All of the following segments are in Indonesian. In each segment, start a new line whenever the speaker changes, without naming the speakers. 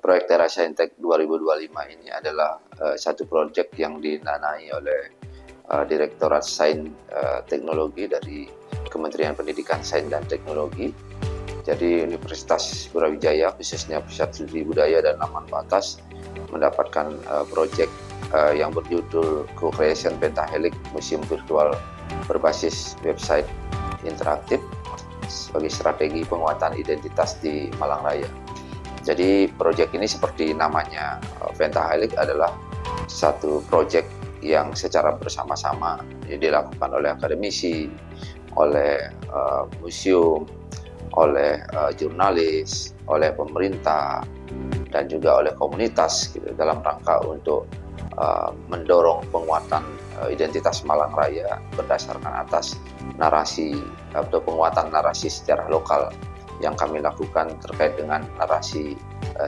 Proyek Tera Saintek 2025 ini adalah satu proyek yang didanai oleh Direktorat Sains Teknologi dari Kementerian Pendidikan, Sains dan Teknologi. Jadi Universitas Brawijaya, khususnya Pusat Studi Budaya dan Laman Batas, mendapatkan proyek yang berjudul Co-Creation Pentahelix Museum Virtual berbasis website interaktif sebagai strategi penguatan identitas di Malang Raya. Jadi proyek ini seperti namanya, Pentahelix adalah satu proyek yang secara bersama-sama dilakukan oleh akademisi, oleh museum, oleh jurnalis, oleh pemerintah, dan juga oleh komunitas gitu, dalam rangka untuk mendorong penguatan identitas Malang Raya berdasarkan atas narasi atau penguatan narasi sejarah lokal yang kami lakukan terkait dengan narasi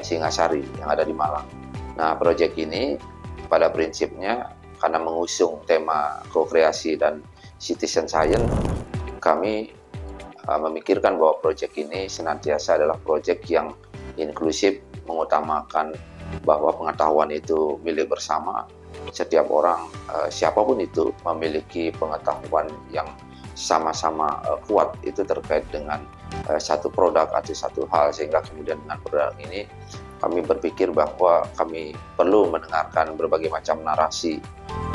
Singasari yang ada di Malang. Nah, proyek ini pada prinsipnya karena mengusung tema co-kreasi dan citizen science, kami memikirkan bahwa proyek ini senantiasa adalah proyek yang inklusif, mengutamakan bahwa pengetahuan itu milik bersama. Setiap orang, siapapun itu, memiliki pengetahuan yang sama-sama kuat itu terkait dengan satu produk atau satu hal, sehingga kemudian dengan produk ini kami berpikir bahwa kami perlu mendengarkan berbagai macam narasi,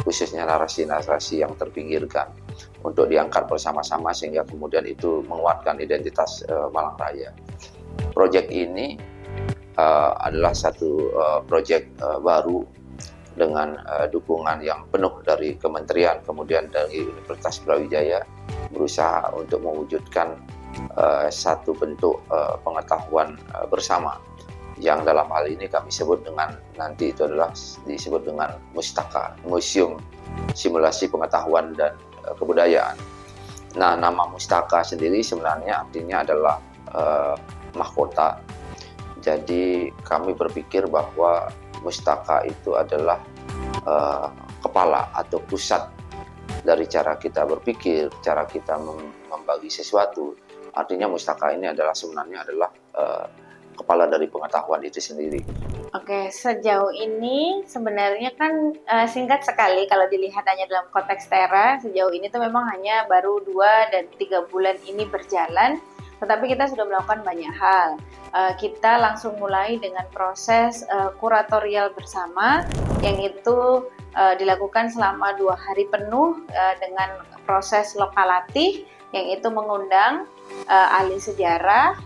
khususnya narasi-narasi yang terpinggirkan untuk diangkat bersama-sama sehingga kemudian itu menguatkan identitas Malang Raya. Proyek ini adalah satu proyek baru dengan dukungan yang penuh dari kementerian, kemudian dari Universitas Brawijaya, berusaha untuk mewujudkan satu bentuk pengetahuan bersama yang dalam hal ini kami sebut dengan, nanti itu adalah disebut dengan Mustaka, Museum Simulasi Pengetahuan dan Kebudayaan. Nah, nama Mustaka sendiri sebenarnya artinya adalah mahkota. Jadi kami berpikir bahwa Mustaka itu adalah kepala atau pusat dari cara kita berpikir, cara kita membagi sesuatu. Artinya Mustaka ini adalah sebenarnya adalah kepala dari pengetahuan itu sendiri.
Oke, sejauh ini sebenarnya kan singkat sekali kalau dilihat hanya dalam konteks Tera. Sejauh ini tuh memang hanya baru 2 dan 3 bulan ini berjalan, tetapi kita sudah melakukan banyak hal. Kita langsung mulai dengan proses kuratorial bersama, yang itu dilakukan selama 2 hari penuh dengan proses lokalatif, yang itu mengundang ahli sejarah,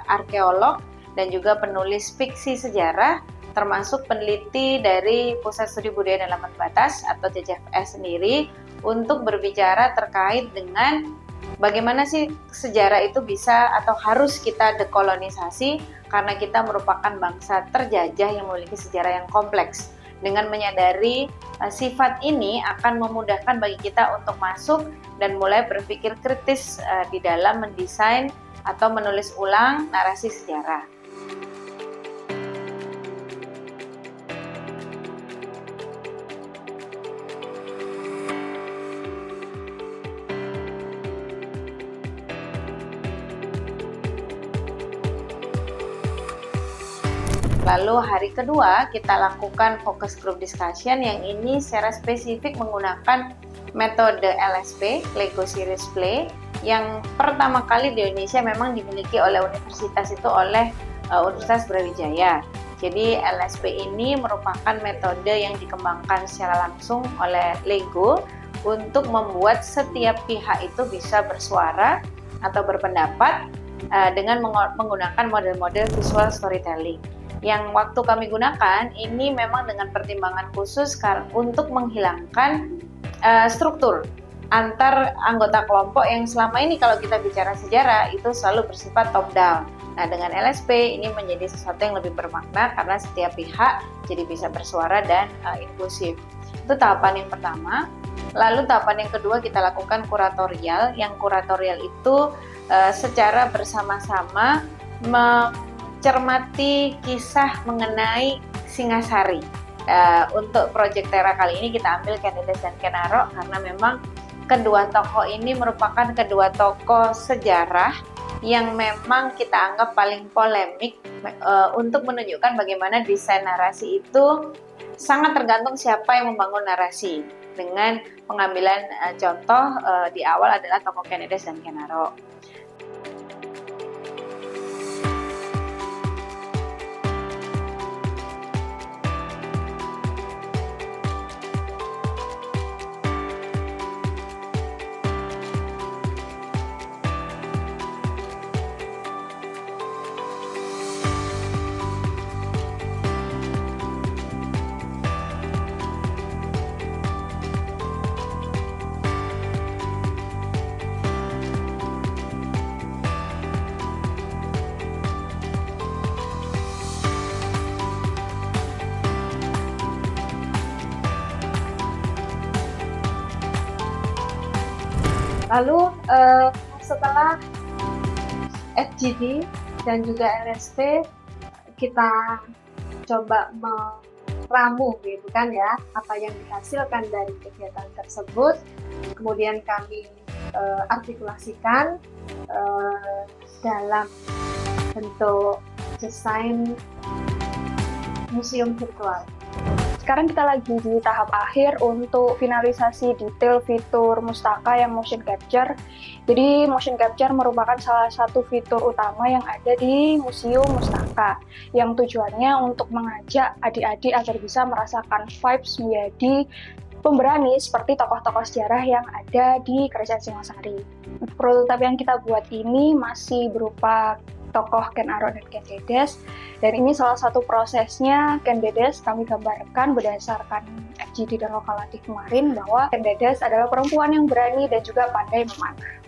arkeolog, dan juga penulis fiksi sejarah, termasuk peneliti dari Pusat Studi Budaya dan Laman Batas atau JJFS sendiri, untuk berbicara terkait dengan bagaimana sih sejarah itu bisa atau harus kita dekolonisasi, karena kita merupakan bangsa terjajah yang memiliki sejarah yang kompleks. Dengan menyadari sifat ini akan memudahkan bagi kita untuk masuk dan mulai berpikir kritis di dalam mendesain atau menulis ulang narasi sejarah. Lalu hari kedua kita lakukan focus group discussion, yang ini secara spesifik menggunakan metode LSP, Lego Series Play, yang pertama kali di Indonesia memang dimiliki oleh universitas itu oleh Universitas Brawijaya. Jadi LSP ini merupakan metode yang dikembangkan secara langsung oleh Lego untuk membuat setiap pihak itu bisa bersuara atau berpendapat dengan menggunakan model-model visual storytelling. Yang waktu kami gunakan ini memang dengan pertimbangan khusus untuk menghilangkan struktur antar anggota kelompok yang selama ini kalau kita bicara sejarah itu selalu bersifat top down. Nah, dengan LSP ini menjadi sesuatu yang lebih bermakna karena setiap pihak jadi bisa bersuara dan inklusif. Itu tahapan yang pertama. Lalu tahapan yang kedua kita lakukan kuratorial. Yang kuratorial itu secara bersama-sama cermati kisah mengenai Singasari. Untuk proyek Tera kali ini kita ambil Kenides dan Kenaro karena memang kedua tokoh ini merupakan kedua tokoh sejarah yang memang kita anggap paling polemik untuk menunjukkan bagaimana desain narasi itu sangat tergantung siapa yang membangun narasi. Dengan pengambilan contoh di awal adalah tokoh Ken Edes dan Ken Arok. Lalu setelah FGD dan juga LSP kita coba meramu gitu kan ya, apa yang dihasilkan dari kegiatan tersebut, kemudian kami artikulasikan dalam bentuk desain museum virtual.
Sekarang kita lagi di tahap akhir untuk finalisasi detail fitur Mustaka yang motion capture. Jadi motion capture merupakan salah satu fitur utama yang ada di Museum Mustaka, yang tujuannya untuk mengajak adik-adik agar bisa merasakan vibes menjadi pemberani seperti tokoh-tokoh sejarah yang ada di Kerajaan Singosari. Prototipe yang kita buat ini masih berupa tokoh Ken Arok dan Ken Dedes, dan ini salah satu prosesnya. Ken Dedes kami gambarkan berdasarkan FGD dan lokal latih kemarin bahwa Ken Dedes adalah perempuan yang berani dan juga pandai memanah.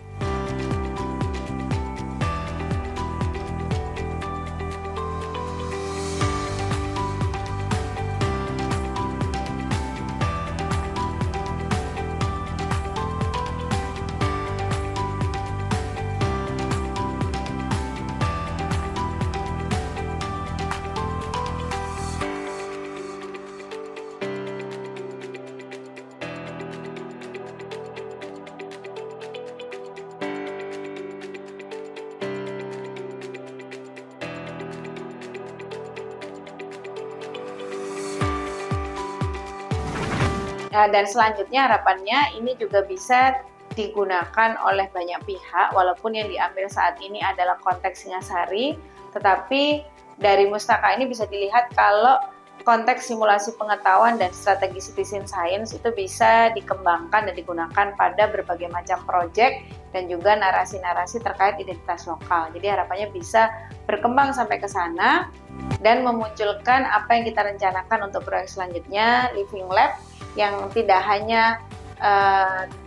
Dan selanjutnya harapannya ini juga bisa digunakan oleh banyak pihak, walaupun yang diambil saat ini adalah konteks Singasari, tetapi dari Mustaka ini bisa dilihat kalau konteks simulasi pengetahuan dan strategi citizen science itu bisa dikembangkan dan digunakan pada berbagai macam proyek dan juga narasi-narasi terkait identitas lokal. Jadi harapannya bisa berkembang sampai ke sana dan memunculkan apa yang kita rencanakan untuk proyek selanjutnya, Living Lab, yang tidak hanya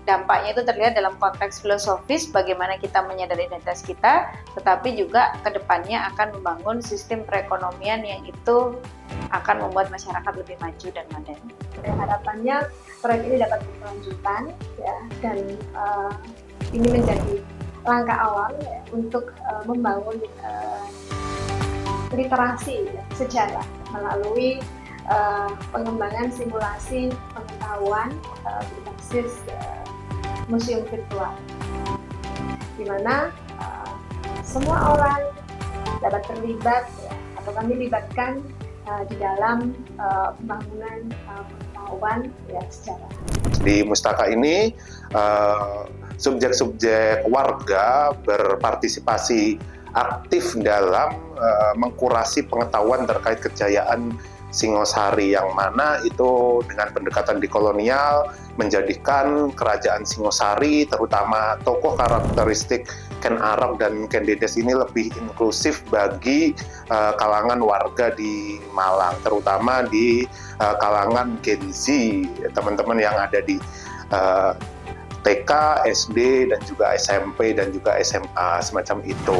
dampaknya itu terlihat dalam konteks filosofis bagaimana kita menyadari identitas kita, tetapi juga kedepannya akan membangun sistem perekonomian yang itu akan membuat masyarakat lebih maju dan modern.
Harapannya proyek ini dapat berkelanjutan ya, dan ini menjadi langkah awal ya, untuk membangun literasi ya, sejarah melalui pengembangan simulasi pengetahuan berbasis museum virtual, di mana semua orang dapat terlibat ya, atau kami libatkan di dalam pembangunan pengetahuan ya, sejarah.
Di Mustaka ini subjek-subjek warga berpartisipasi aktif dalam mengkurasi pengetahuan terkait kejayaan Singosari, yang mana itu dengan pendekatan dekolonial menjadikan kerajaan Singosari, terutama tokoh karakteristik Ken Arok dan Ken Dedes ini lebih inklusif bagi kalangan warga di Malang, terutama di kalangan Gen Z, teman-teman yang ada di TK, SD, dan juga SMP, dan juga SMA, semacam itu.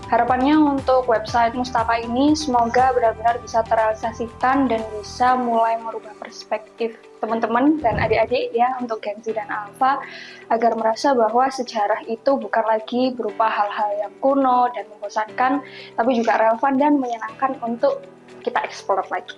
Harapannya untuk website Mustaka ini semoga benar-benar bisa terrealisasikan dan bisa mulai merubah perspektif teman-teman dan adik-adik ya untuk Gen Z dan Alpha, agar merasa bahwa sejarah itu bukan lagi berupa hal-hal yang kuno dan membosankan, tapi juga relevan dan menyenangkan untuk kita eksplor lagi.